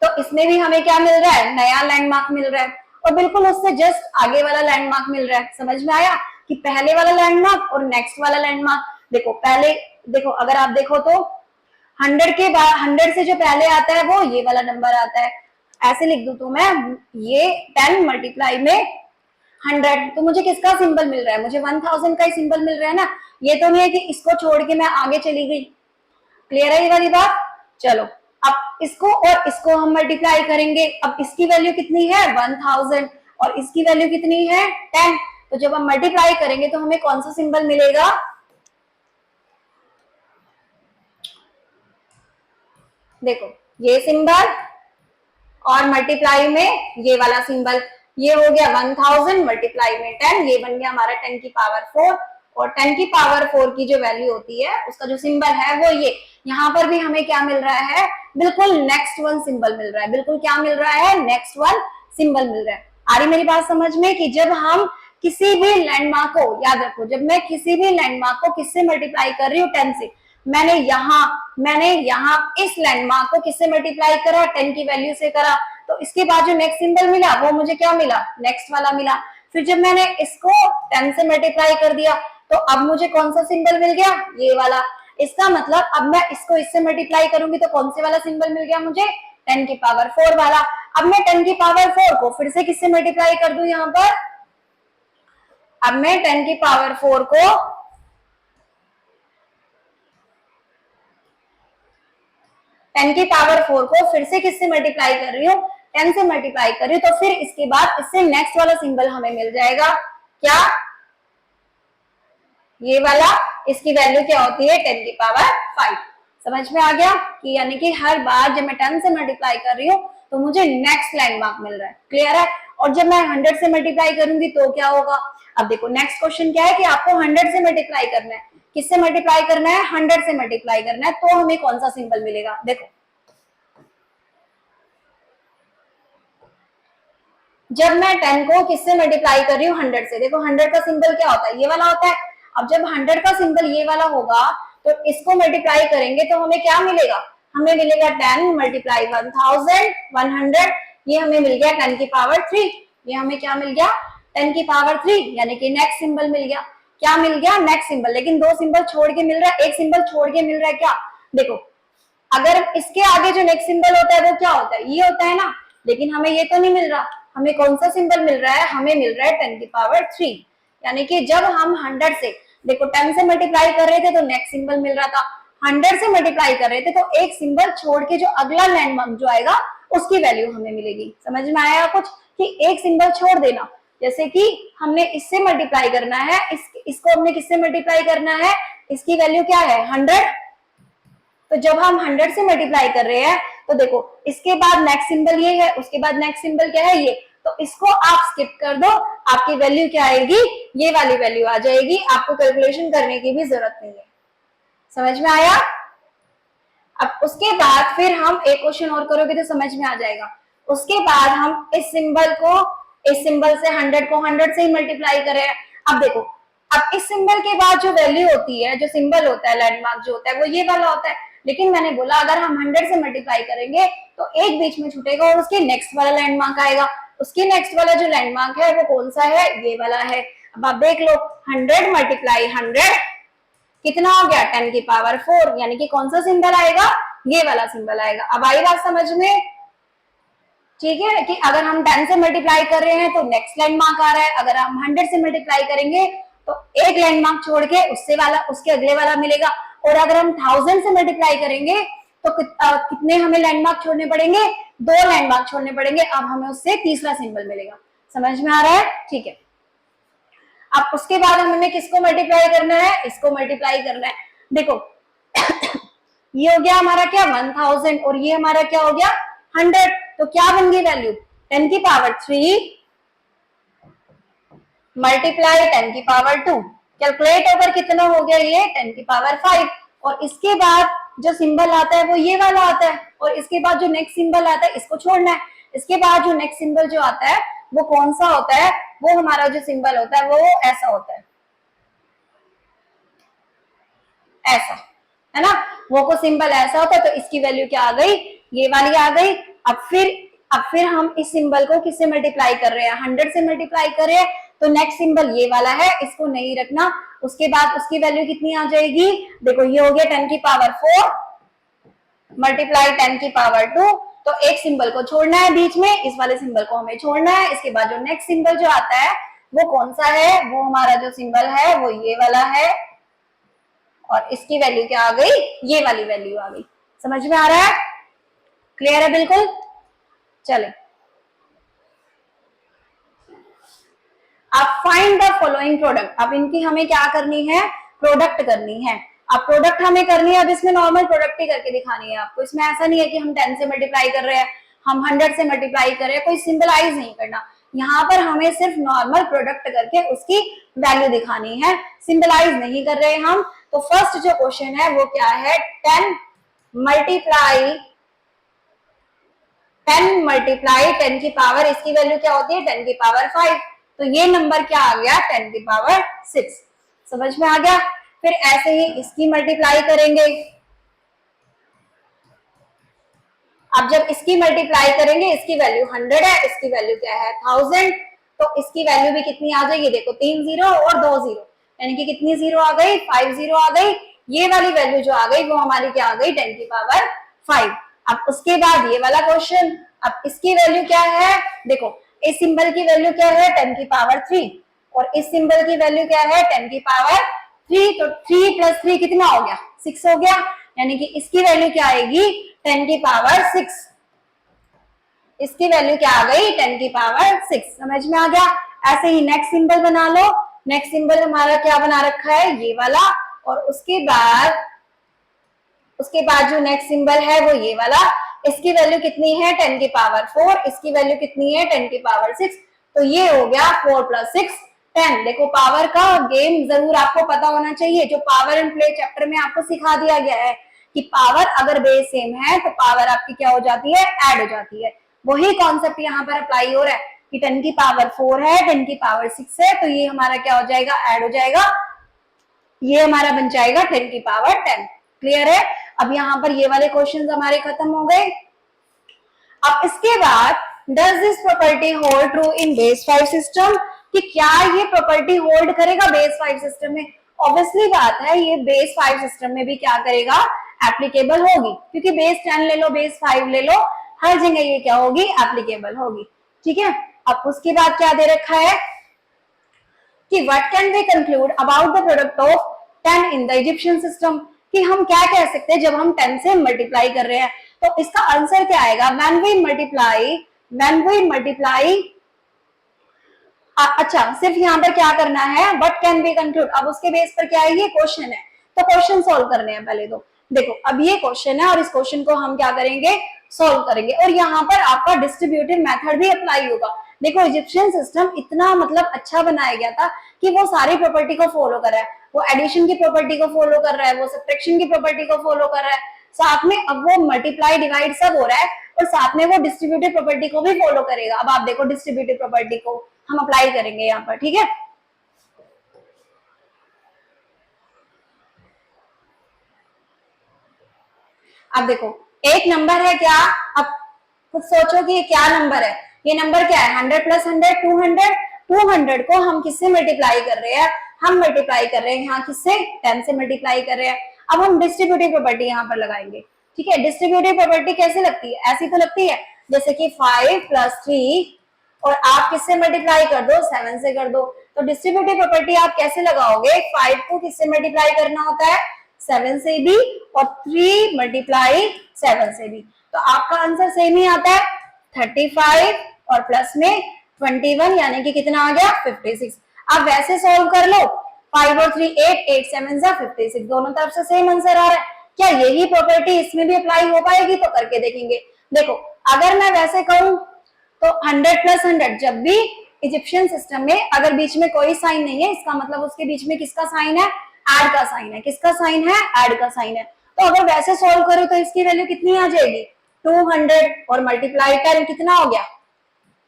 तो इसमें भी हमें क्या मिल रहा है, नया लैंडमार्क मिल रहा है, और बिल्कुल उससे जस्ट आगे वाला लैंडमार्क मिल रहा है। समझ में आया कि पहले वाला लैंडमार्क और नेक्स्ट वाला लैंडमार्क। देखो पहले, देखो अगर आप देखो तो 100 के बाद, 100 से जो पहले आता है वो ये वाला नंबर आता है। ऐसे लिख दूं तो मैं, ये 10 मल्टीप्लाई में 100, तो मुझे किसका सिंबल मिल रहा है, मुझे 1000 का ही सिंबल मिल रहा है ना। ये तो नहीं है कि इसको छोड़ के मैं आगे चली गई। क्लियर है ये वाली बात? चलो अब इसको और इसको हम मल्टीप्लाई करेंगे। अब इसकी वैल्यू कितनी है, 1000, और इसकी वैल्यू कितनी है, 10। तो जब हम मल्टीप्लाई करेंगे तो हमें कौन सा सिंबल मिलेगा, देखो ये सिंबल, और मल्टीप्लाई में ये वाला सिंबल। ये हो गया 1000 मल्टीप्लाई में 10, ये बन गया हमारा 10 की पावर 4, और 10 की पावर 4 की जो वैल्यू होती है उसका जो सिंबल है वो ये। यहाँ पर भी हमें क्या मिल रहा है, बिल्कुल नेक्स्ट वन सिंबल मिल रहा है। बिल्कुल क्या मिल रहा है, नेक्स्ट वन सिंबल मिल रहा है। आ रही मेरी बात समझ में, कि जब हम किसी भी लैंडमार्क को, याद रखो, जब मैं किसी भी लैंडमार्क को किससे मल्टीप्लाई कर रही हूँ, 10 से, मैंने यहाँ इस लैंडमार्क को किससे मल्टीप्लाई करा, 10 की वैल्यू से करा, तो इसके बाद जो नेक्स्ट सिंबल मिला वो मुझे क्या मिला, नेक्स्ट वाला मिला। फिर जब मैंने इसको 10 से मल्टीप्लाई कर दिया तो अब मुझे कौन सा सिंबल मिल गया, ये वाला। इसका मतलब अब मैं इसको इससे मल्टीप्लाई करूंगी तो कौन से वाला सिंबल मिल गया मुझे, 10 की पावर 4 वाला। अब मैं 10 की पावर 4 को फिर से किससे मल्टीप्लाई कर दूं, यहाँ पर अब मैं 10 की पावर 4 को 10 की पावर 4 को फिर से किससे मल्टीप्लाई कर रही हूँ, 10 से मल्टीप्लाई कर रही हूँ। तो फिर इसके बाद इससे नेक्स्ट वाला सिंबल हमें मिल जाएगा, क्या, ये वाला। इसकी वैल्यू क्या होती है, 10 की पावर 5। समझ में आ गया कि यानी कि हर बार जब मैं 10 से मल्टीप्लाई कर रही हूँ तो मुझे नेक्स्ट लैंडमार्क मिल रहा है। क्लियर है? और जब मैं 100 से मल्टीप्लाई करूंगी तो क्या होगा। अब देखो नेक्स्ट क्वेश्चन क्या है कि आपको 100 से मल्टीप्लाई करना है। किससे मल्टीप्लाई करना है, 100 से मल्टीप्लाई करना है, तो हमें कौन सा सिंबल मिलेगा। देखो जब मैं 10 को किससे मल्टीप्लाई कर रही हूँ, 100 से। देखो 100 का सिंबल क्या होता है, ये वाला होता है। अब जब 100 का सिंबल ये वाला होगा तो इसको मल्टीप्लाई करेंगे तो हमें क्या मिलेगा, हमें मिलेगा 10 मल्टीप्लाई 1000 100, ये हमें मिल गया 10 की पावर 3। ये हमें क्या मिल गया, 10 की पावर 3, यानी कि नेक्स्ट सिंबल मिल गया। क्या मिल गया, नेक्स्ट सिंबल। लेकिन दो सिंबल छोड़ के मिल रहा है, एक सिंबल छोड़ के मिल रहा है। क्या, देखो अगर इसके आगे जो नेक्स्ट सिंबल होता है वो क्या होता है, ये होता है ना। लेकिन हमें ये तो नहीं मिल रहा, हमें कौन सा सिंबल मिल रहा है, हमें मिल रहा है 10 की पावर 3। यानी कि जब हम 100 से, देखो 10 से मल्टीप्लाई कर रहे थे तो नेक्स्ट सिंबल मिल रहा था, 100 से मल्टीप्लाई कर रहे थे तो एक सिंबल छोड़ के जो अगला लैंडमार्क जो आएगा उसकी वैल्यू हमें मिलेगी। समझ में आया कुछ, कि एक सिंबल छोड़ देना। जैसे कि हमने इससे मल्टीप्लाई करना है, इसको हमने किससे मल्टीप्लाई करना है, इसकी वैल्यू क्या है 100। तो जब हम 100 से मल्टीप्लाई कर रहे हैं तो देखो इसके बाद नेक्स्ट सिंबल ये है, उसके बाद नेक्स्ट सिंबल क्या है ये, तो इसको आप स्किप कर दो, आपकी वैल्यू क्या आएगी, ये वाली वैल्यू आ जाएगी। आपको कैलकुलेशन करने की भी जरूरत नहीं है। समझ में आया। अब उसके बाद फिर हम एक क्वेश्चन और करोगे तो समझ में आ जाएगा। उसके बाद हम इस सिंबल से 100 को 100 से ही मल्टीप्लाई करें। अब देखो, अब इस सिंबल के बाद जो वैल्यू होती है, जो सिंबल होता है, लैंडमार्क जो होता है वो ये वाला होता है। लेकिन मैंने बोला अगर हम 100 से मल्टीप्लाई करेंगे तो एक बीच में छूटेगा और उसके नेक्स्ट वाला लैंडमार्क आएगा। उसके नेक्स्ट वाला जो लैंडमार्क है वो कौन सा है, ये वाला है। अब आप देख लो 100 मल्टीप्लाई 100 कितना हो गया, 10 की पावर 4, यानी कि कौन सा सिंबल आएगा, ये वाला सिंबल आएगा। अब आई बात समझ में, ठीक है, कि अगर हम 10 से मल्टीप्लाई कर रहे हैं तो नेक्स्ट लैंडमार्क आ रहा है, अगर हम 100 से मल्टीप्लाई करेंगे तो एक लैंडमार्क छोड़ के उससे वाला, उसके अगले वाला मिलेगा। और अगर हम 1000 से मल्टीप्लाई करेंगे तो कितने हमें लैंडमार्क छोड़ने पड़ेंगे, 2 लैंडमार्क छोड़ने पड़ेंगे। अब हमें उससे तीसरा सिंबल मिलेगा। समझ में आ रहा है, ठीक है। अब उसके बाद हमें किसको मल्टीप्लाई करना है, इसको मल्टीप्लाई करना है। देखो ये हो गया हमारा क्या 1000 और ये हमारा क्या हो गया 100। तो क्या बन गई वैल्यू, 10 की पावर 3 मल्टीप्लाई 10 की पावर 2। कैलकुलेट होकर कितना हो गया ये 10 की पावर 5। और इसके बाद जो सिंबल आता है वो ये वाला आता है, और इसके बाद जो नेक्स्ट सिंबल आता है इसको छोड़ना है। इसके बाद जो नेक्स्ट सिंबल जो आता है वो कौन सा होता है, वो हमारा जो सिंबल होता है वो ऐसा होता है, ऐसा है ना, वो को सिंबल ऐसा होता है। तो इसकी वैल्यू क्या आ गई, ये वाली आ गई। अब फिर हम इस सिंबल को किससे मल्टीप्लाई कर रहे हैं, 100 से मल्टीप्लाई कर रहे हैं, तो नेक्स्ट सिंबल ये वाला है, इसको नहीं रखना। उसके बाद उसकी वैल्यू कितनी आ जाएगी, देखो ये हो गया 10 की पावर 4 मल्टीप्लाई 10 की पावर 2। तो एक सिंबल को छोड़ना है बीच में, इस वाले सिंबल को हमें छोड़ना है। इसके बाद जो नेक्स्ट सिंबल जो आता है वो कौन सा है, वो हमारा जो सिंबल है वो ये वाला है, और इसकी वैल्यू क्या आ गई, ये वाली वैल्यू आ गई। समझ में आ रहा है, क्लियर है बिल्कुल। चले अब फाइंड द फॉलोइंग प्रोडक्ट। अब इनकी हमें क्या करनी है, प्रोडक्ट करनी है। अब प्रोडक्ट हमें करनी है, अब इसमें नॉर्मल प्रोडक्ट ही करके दिखानी है आपको। इसमें ऐसा नहीं है कि हम 10 से मल्टीप्लाई कर रहे हैं, हम 100 से मल्टीप्लाई कर रहे हैं, कोई सिंबलाइज नहीं करना। यहाँ पर हमें सिर्फ नॉर्मल प्रोडक्ट करके उसकी वैल्यू दिखानी है, सिंबलाइज नहीं कर रहे हम। तो फर्स्ट जो क्वेश्चन है वो क्या है, 10 मल्टीप्लाई 10 की पावर, इसकी वैल्यू क्या होती है 10 की पावर 5। तो ये नंबर क्या आ गया 10 की पावर 6। समझ में आ गया। फिर ऐसे ही इसकी मल्टीप्लाई करेंगे। अब जब इसकी मल्टीप्लाई करेंगे, इसकी वैल्यू 100 है, इसकी वैल्यू क्या है 1000, तो इसकी वैल्यू भी कितनी आ जाएगी, देखो 3 जीरो और 2 जीरो, यानी कि कितनी जीरो आ गई, 5 जीरो आ गई। ये वाली वैल्यू जो आ गई वो हमारी क्या आ गई 10 की पावर 5। अब उसके बाद ये वाला क्वेश्चन, अब इसकी वैल्यू क्या है, देखो इस सिंबल की वैल्यू क्या है 10 की पावर 3, और इस सिंबल की वैल्यू क्या है 10 की पावर 3। तो 3 प्लस 3 कितना हो गया 6 हो गया, यानी कि इसकी वैल्यू क्या आएगी 10 की पावर 6। इसकी वैल्यू क्या आ गई 10 की पावर 6। समझ में आ गया। ऐसे ही नेक्स्ट सिंबल बना लो। नेक्स्ट सिंबल हमारा क्या बना रखा है, ये वाला, और उसके बाद जो नेक्स्ट सिंबल है वो ये वाला। इसकी वैल्यू कितनी है 10 की पावर 4, इसकी वैल्यू कितनी है 10 की पावर 6। तो ये हो गया 4 + 6 10। देखो पावर का गेम जरूर आपको पता होना चाहिए, जो पावर एंड प्ले चैप्टर में आपको सिखा दिया गया है कि पावर अगर बेस सेम है तो पावर आपकी क्या हो जाती है, ऐड हो जाती है। वही कॉन्सेप्ट यहाँ पर अप्लाई हो रहा है कि 10 की पावर 4 है, 10 की पावर 6 है, तो ये हमारा क्या हो जाएगा, ऐड हो जाएगा, ये हमारा बन जाएगा 10 की पावर 10। क्लियर है? अब यहाँ पर ये वाले क्वेश्चंस हमारे खत्म हो गए। अब इसके बाद does this property hold true in base 5 system, कि क्या ये प्रॉपर्टी होल्ड करेगा बेस 5 सिस्टम में? ऑब्वियसली बात है ये बेस 5 सिस्टम में भी क्या करेगा, एप्लीकेबल होगी, क्योंकि बेस 10 ले लो, बेस 5 ले लो, हर जगह ये क्या होगी, एप्लीकेबल होगी। ठीक है, अब उसके बाद क्या दे रखा है कि what can we conclude about the product of 10 in the Egyptian system, कि हम क्या कह सकते हैं जब हम 10 से मल्टीप्लाई कर रहे हैं। तो इसका आंसर क्या आएगा, व्हेन वी मल्टीप्लाई अच्छा सिर्फ यहाँ पर क्या करना है, व्हाट कैन बी कंक्लूड, अब उसके बेस पर क्या है, ये क्वेश्चन है, तो क्वेश्चन सॉल्व करने हैं पहले। तो देखो अब ये क्वेश्चन है और इस क्वेश्चन को हम क्या करेंगे, सॉल्व करेंगे, और यहाँ पर आपका डिस्ट्रीब्यूटिव मेथड भी अप्लाई होगा। देखो इजिप्शियन सिस्टम इतना मतलब अच्छा बनाया गया था कि वो सारी प्रॉपर्टी को फॉलो कर रहा है, वो एडिशन की प्रॉपर्टी को फॉलो कर रहा है, वो सब्ट्रैक्शन की प्रॉपर्टी को फॉलो कर रहा है, साथ में अब वो मल्टीप्लाई डिवाइड सब हो रहा है, और साथ में वो डिस्ट्रीब्यूटिव प्रॉपर्टी को भी फॉलो करेगा। अब आप देखो डिस्ट्रीब्यूटिव प्रॉपर्टी को हम अप्लाई करेंगे यहाँ पर। ठीक है, अब देखो एक नंबर है क्या, अब खुद सोचो कि ये क्या नंबर है, ये नंबर क्या है, 100 + 100 200, 200 को हम किससे मल्टीप्लाई कर रहे हैं, हम मल्टीप्लाई कर रहे हैं यहाँ किससे, 10 से मल्टीप्लाई कर रहे हैं। अब हम डिस्ट्रीब्यूटिव प्रॉपर्टी यहाँ पर लगाएंगे। ठीक है, डिस्ट्रीब्यूटिव प्रॉपर्टी कैसे लगती है, ऐसी तो लगती है जैसे कि 5 + 3 और आप किससे मल्टीप्लाई कर दो, 7 से कर दो। तो डिस्ट्रीब्यूटिव प्रॉपर्टी आप कैसे लगाओगे, 5 को किससे मल्टीप्लाई करना होता है, 7 से भी, और 3 × 7 से भी। तो आपका आंसर सेम ही आता है 35 और प्लस में 21, यानी कि कितना आ गया, 56। आप वैसे सॉल्व कर लो, 5 और 3 8, 8 7 जा 56, दोनों तरफ से सेम आंसर आ रहा है। क्या यही प्रॉपर्टी इसमें भी अप्लाई हो पाएगी, तो करके देखेंगे। देखो अगर मैं वैसे कहूं तो 100 + 100, जब भी इजिप्शियन सिस्टम में अगर बीच में कोई साइन नहीं है, इसका मतलब उसके बीच में किसका साइन है, ऐड का साइन है। किसका साइन है, ऐड का साइन है। तो अगर वैसे सॉल्व करो तो इसकी वैल्यू कितनी आ जाएगी, 200 और मल्टीप्लाई 10 कितना हो गया,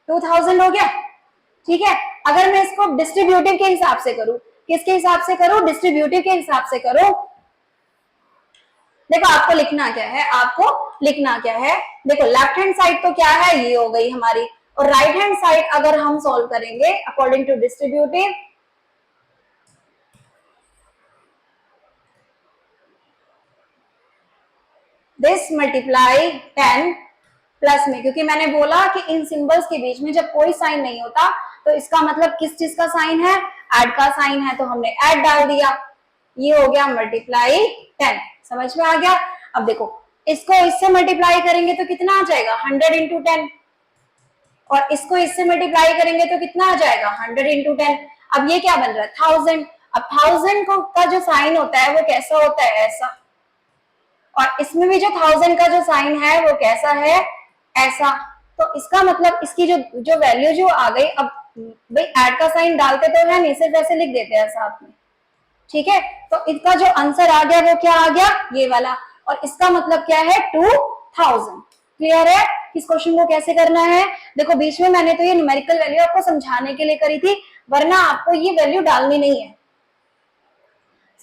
2000 हो गया। ठीक है, अगर मैं इसको डिस्ट्रीब्यूटिव के हिसाब से करूं, किसके हिसाब से करूं, डिस्ट्रीब्यूटिव के हिसाब से करूं। देखो आपको लिखना क्या है, आपको लिखना क्या है, देखो लेफ्ट हैंड साइड तो क्या है, ये हो गई हमारी, और राइट हैंड साइड अगर हम सॉल्व करेंगे according to distributive, this multiply 10 plus में, क्योंकि मैंने बोला कि इन सिंबल्स के बीच में जब कोई साइन नहीं होता तो इसका मतलब किस चीज का साइन है, ऐड का साइन है, तो हमने ऐड डाल दिया, ये हो गया मल्टीप्लाई 10। समझ में आ गया। अब देखो इसको इससे मल्टीप्लाई करेंगे तो कितना आ जाएगा, 100 × 10, और इसको इससे मल्टीप्लाई करेंगे तो कितना आ जाएगा, 100 × 10। अब ये क्या बन रहा है, 1000। अब 1000 का जो साइन होता है वो कैसा होता है, ऐसा, और इसमें भी जो 1000 का जो साइन है वो कैसा है, ऐसा। तो इसका मतलब इसकी जो वैल्यू जो आ गई, अब भाई ऐड का साइन डालते तो है नहीं, सिर्फ ऐसे लिख देते हैं साथ में। ठीक है, तो इसका जो आंसर आ गया वो क्या आ गया, ये वाला, और इसका मतलब क्या है, 2000। क्लियर है इस क्वेश्चन को कैसे करना है। देखो बीच में मैंने तो ये न्यूमेरिकल वैल्यू आपको समझाने के लिए करी थी, वरना आपको ये वैल्यू डालनी नहीं है।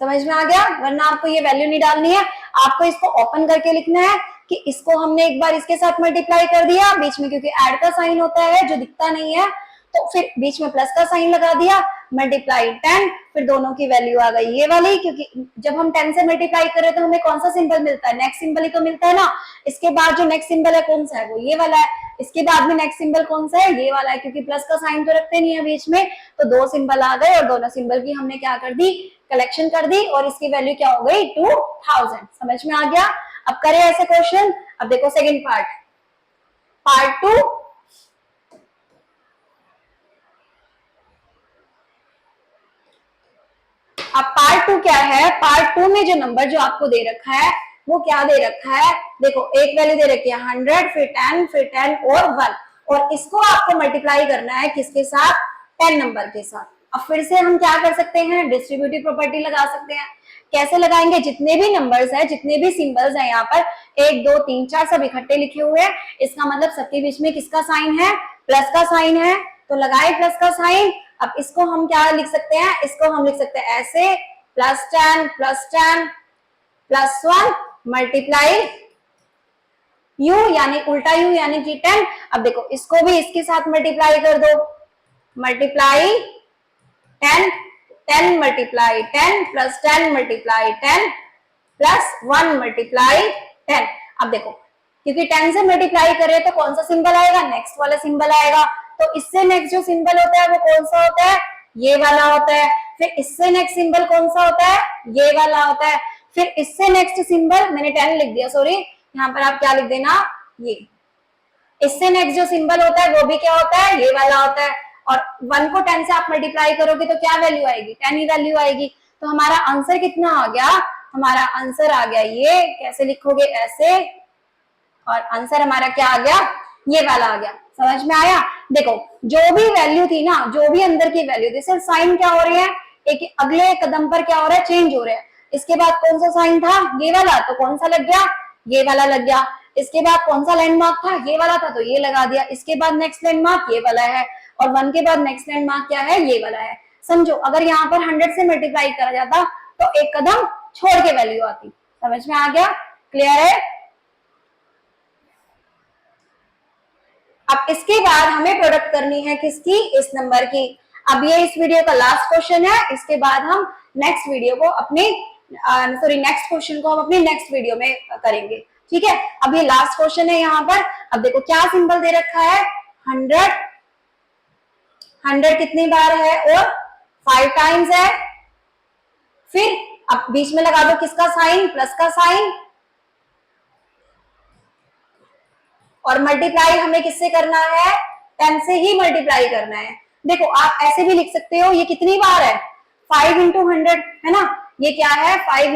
समझ में आ गया, वरना आपको ये वैल्यू नहीं डालनी है, आपको इसको ओपन करके लिखना है कि इसको हमने एक बार इसके साथ मल्टीप्लाई कर दिया, बीच में क्योंकि ऐड का साइन होता है जो दिखता नहीं है, तो फिर बीच में प्लस का साइन लगा दिया, मल्टीप्लाई 10, फिर दोनों की वैल्यू आ गई ये वाली, क्योंकि जब हम 10 से मल्टीप्लाई करें तो हमें कौन सा सिंबल मिलता है, नेक्स्ट सिंबल ही तो मिलता है ना। इसके बाद जो नेक्स्ट सिंबल है कौन सा है, वो ये वाला है। इसके बाद में नेक्स्ट सिंबल कौन सा है, ये वाला है, क्योंकि प्लस का साइन तो रखते नहीं है बीच में, तो दो सिंबल आ गए और दोनों सिंबल की हमने क्या कर दी, कलेक्शन कर दी, और इसकी वैल्यू क्या हो गई, 2000। समझ में आ गया। अब करें ऐसे क्वेश्चन। अब देखो सेकंड पार्ट 2। अब पार्ट 2 क्या है, पार्ट 2 में जो नंबर जो आपको दे रखा है वो क्या दे रखा है, देखो एक वैल्यू दे रखी है 100, फिर 10, फिर 10 और 1, और इसको आपको मल्टीप्लाई करना है किसके साथ, 10 नंबर के साथ। अब फिर से हम क्या कर सकते हैं, डिस्ट्रीब्यूटिव प्रॉपर्टी लगा सकते हैं। कैसे लगाएंगे, जितने भी नंबर्स है, जितने भी सिंबल्स हैं यहाँ पर 1 2 3 4 सब इकट्ठे लिखे हुए हैं, इसका मतलब सबके बीच में किसका साइन है, प्लस का साइन है, तो लगाए प्लस का साइन। अब इसको हम क्या लिख सकते हैं, इसको हम लिख सकते हैं ऐसे +10 +1 मल्टीप्लाई u यानी उल्टा u यानी कि 10। अब देखो इसको भी इसके साथ मल्टीप्लाई कर दो, मल्टीप्लाई 10 10 मल्टीप्लाई 10 +10 मल्टीप्लाई 10 +1 मल्टीप्लाई 10। अब देखो क्योंकि 10 से मल्टीप्लाई कर रहे हैं तो कौन सा सिंबल आएगा, नेक्स्ट वाला सिंबल आएगा। तो इससे नेक्स्ट जो सिंबल होता है वो कौन सा होता है, ये वाला होता है। फिर इससे नेक्स्ट सिंबल कौन सा होता है, ये वाला होता है। फिर इससे नेक्स्ट सिंबल, मैंने 10 लिख दिया सॉरी, यहाँ पर आप क्या लिख देना, ये। इससे नेक्स्ट जो सिंबल होता है वो भी क्या होता है, ये वाला होता है। और 1 को 10 से आप मल्टीप्लाई करोगे तो क्या वैल्यू आएगी, 10 ही वैल्यू आएगी। तो हमारा आंसर कितना आ गया, हमारा आंसर आ गया ये, कैसे लिखोगे ऐसे, और आंसर हमारा क्या आ गया, ये वाला आ गया। समझ में आया। देखो जो भी वैल्यू थी ना, जो भी अंदर की वैल्यू थी, सिर्फ साइन क्या हो रहे हैं, एक अगले कदम पर क्या हो रहा है, चेंज हो रहा है। इसके बाद कौन सा साइन था, ये वाला, तो कौन सा लग गया, ये वाला लग गया। इसके बाद कौन सा लैंडमार्क था, ये वाला था, तो ये लगा दिया। इसके बाद नेक्स्ट लैंडमार्क ये वाला है, और 1 के बाद नेक्स्ट लैंडमार्क क्या है, ये वाला है। समझो अगर यहाँ पर 100 से मल्टीप्लाई करा जाता तो एक कदम छोड़ के वैल्यू आती। समझ में आ गया, क्लियर है। अब इसके बाद हमें प्रोडक्ट करनी है किसकी, इस नंबर की। अब ये इस वीडियो का लास्ट क्वेश्चन है, इसके बाद हम नेक्स्ट वीडियो को अपने नेक्स्ट क्वेश्चन को हम अपनी नेक्स्ट वीडियो में करेंगे, ठीक है। अब ये लास्ट क्वेश्चन है यहाँ पर। अब देखो क्या सिंबल दे रखा है, 100 100 कितनी बार है, और 5 टाइम्स है। फिर अब बीच में लगा दो किसका साइन, प्लस का साइन, और मल्टीप्लाई हमें किससे करना है, 10 से ही मल्टीप्लाई करना है। देखो आप ऐसे भी लिख सकते हो, ये कितनी बार है, 5 × 100 है ना, ये क्या है 5 ×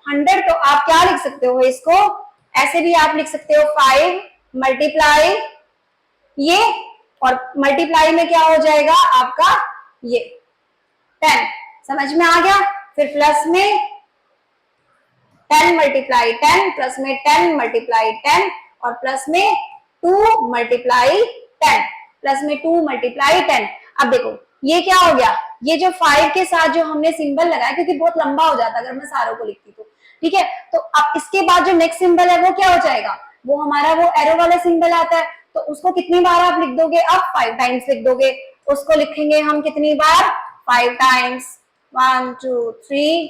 100। तो आप क्या लिख सकते हो, इसको ऐसे भी आप लिख सकते हो 5 मल्टीप्लाई ये, और मल्टीप्लाई में क्या हो जाएगा आपका ये 10। समझ में आ गया। फिर प्लस में 10 मल्टीप्लाई 10, प्लस में 10 मल्टीप्लाई 10, और प्लस में 2 मल्टीप्लाई 10, प्लस में 2 मल्टीप्लाई 10। अब देखो ये क्या हो गया, ये जो 5 के साथ जो हमने सिंबल लगाया, क्योंकि बहुत लंबा हो जाता अगर मैं सारों को लिखती तो, ठीक है। तो अब इसके बाद जो नेक्स्ट सिंबल है वो क्या हो जाएगा, वो हमारा वो एरो वाला सिंबल आता है। तो उसको कितनी बार आप लिख दोगे, अब 5 टाइम्स लिख दोगे। उसको लिखेंगे हम कितनी बार, 5 टाइम्स, 1 2 3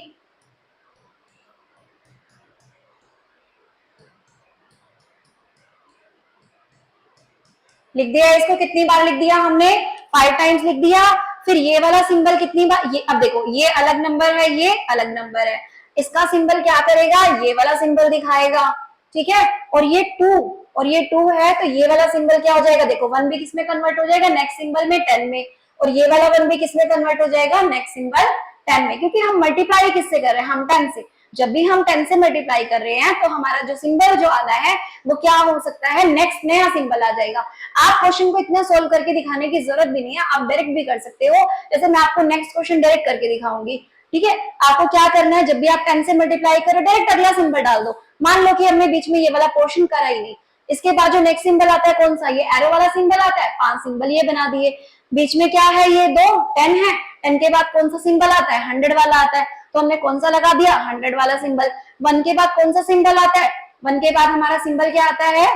लिख दिया। इसको कितनी बार लिख दिया हमने, 5 टाइम्स लिख दिया। फिर ये वाला सिंबल कितनी बार, ये अब देखो ये अलग नंबर है, ये अलग नंबर है, इसका सिंबल क्या करेगा, ये वाला सिंबल दिखाएगा, ठीक है। और ये 2 है, तो ये वाला सिंबल क्या हो जाएगा, देखो 1 भी किसमें कन्वर्ट हो जाएगा, नेक्स्ट सिंबल में 10 में, और ये वाला 1 भी किसमें कन्वर्ट हो जाएगा, नेक्स्ट सिंबल 10 में। क्योंकि हम मल्टीप्लाई किससे कर रहे हैं, हम 10 से। जब भी हम 10 से मल्टीप्लाई कर रहे हैं तो हमारा जो सिंबल जो आना है वो क्या हो सकता है, नेक्स्ट नया सिंबल आ जाएगा। आप क्वेश्चन को इतना सोल्व करके दिखाने की जरूरत भी नहीं है, आप डायरेक्ट भी कर सकते हो। जैसे मैं आपको नेक्स्ट क्वेश्चन डायरेक्ट करके दिखाऊंगी, ठीक है। आपको क्या करना है, जब भी आप 10 से मल्टीप्लाई करो डायरेक्ट अगला सिंबल डाल दो। मान लो कि हमने बीच में ये वाला पोर्शन करा ही नहीं, इसके बाद जो नेक्स्ट सिंबल आता है कौन सा, ये एरो वाला सिंबल आता है, 5 सिंबल ये बना दिए। बीच में क्या है, ये 2 10 है, 10 के बाद कौन सा सिंबल आता है, 100 वाला आता है, तो हमने कौन सा लगा दिया, 100 वाला सिंबल। 1 के बाद कौन सा सिंबल आता है, 1 के बाद हमारा सिंबल क्या आता है,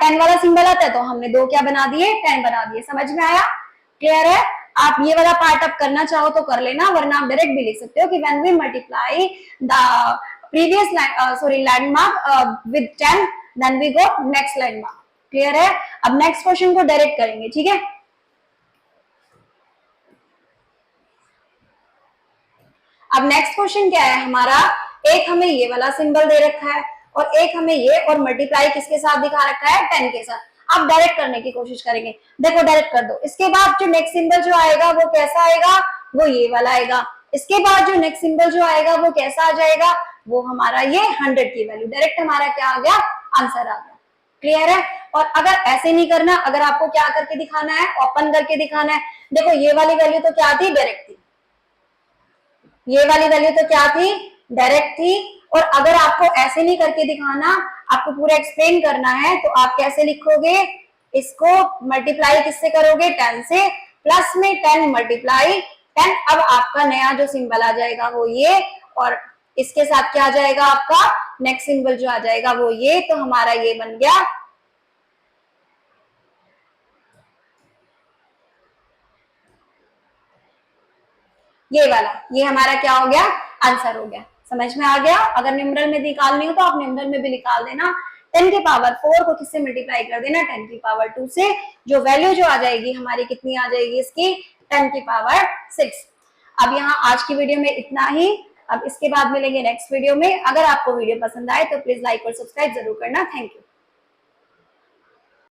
10 वाला सिंबल आता है, तो हमने 2 क्या बना दिए, 10 बना दिए। समझ में आया, क्लियर है। आप ये वाला पार्ट अब करना चाहो तो कर लेना, वरना आप डायरेक्ट भी लिख सकते हो कि when we multiply the previous landmark with 10 then we go next landmark. Clear है। अब नेक्स्ट क्वेश्चन को डायरेक्ट करेंगे, ठीक है। अब नेक्स्ट क्वेश्चन क्या है हमारा, एक हमें ये वाला सिंबल दे रखा है और एक हमें ये, और मल्टीप्लाई किसके साथ दिखा रखा है, 10 के साथ। आप डायरेक्ट करने की कोशिश करेंगे, देखो डायरेक्ट कर दो। इसके बाद जो नेक्स्ट सिंबल जो आएगा वो कैसा आएगा, वो ये वाला आएगा। इसके बाद जो नेक्स्ट सिंबल जो आएगा वो कैसा आ जाएगा, वो हमारा ये 100 की वैल्यू। डायरेक्ट हमारा क्या आ गया, आंसर आ गया। क्लियर है। और अगर ऐसे नहीं करना, अगर आपको क्या करके दिखाना है, ओपन करके दिखाना है। देखो ये वाली वैल्यू तो क्या थी, डायरेक्ट थी, ये वाली वैल्यू तो क्या थी, डायरेक्ट थी। और अगर आपको ऐसे नहीं करके दिखाना, आपको पूरा एक्सप्लेन करना है, तो आप कैसे लिखोगे, इसको मल्टीप्लाई किससे करोगे, 10 से, प्लस में 10 मल्टीप्लाई 10। अब आपका नया जो सिंबल आ जाएगा वो ये, और इसके साथ क्या आ जाएगा आपका नेक्स्ट सिंबल जो आ जाएगा वो ये। तो हमारा ये बन गया ये वाला, ये हमारा क्या हो गया, आंसर हो गया। समझ में आ गया। अगर न्यूमरल में निकालनी हो तो आप न्यूमरल में भी निकाल देना। 10 की पावर 4 को किससे मल्टीप्लाई कर देना, 10 की पावर 2 से। जो वैल्यू जो आ जाएगी हमारी कितनी आ जाएगी इसकी, 10 की पावर 6। अब यहाँ आज की वीडियो में इतना ही। अब इसके बाद मिलेंगे नेक्स्ट वीडियो में। अगर आपको वीडियो पसंद आए तो प्लीज लाइक और सब्सक्राइब जरूर करना। Thank you.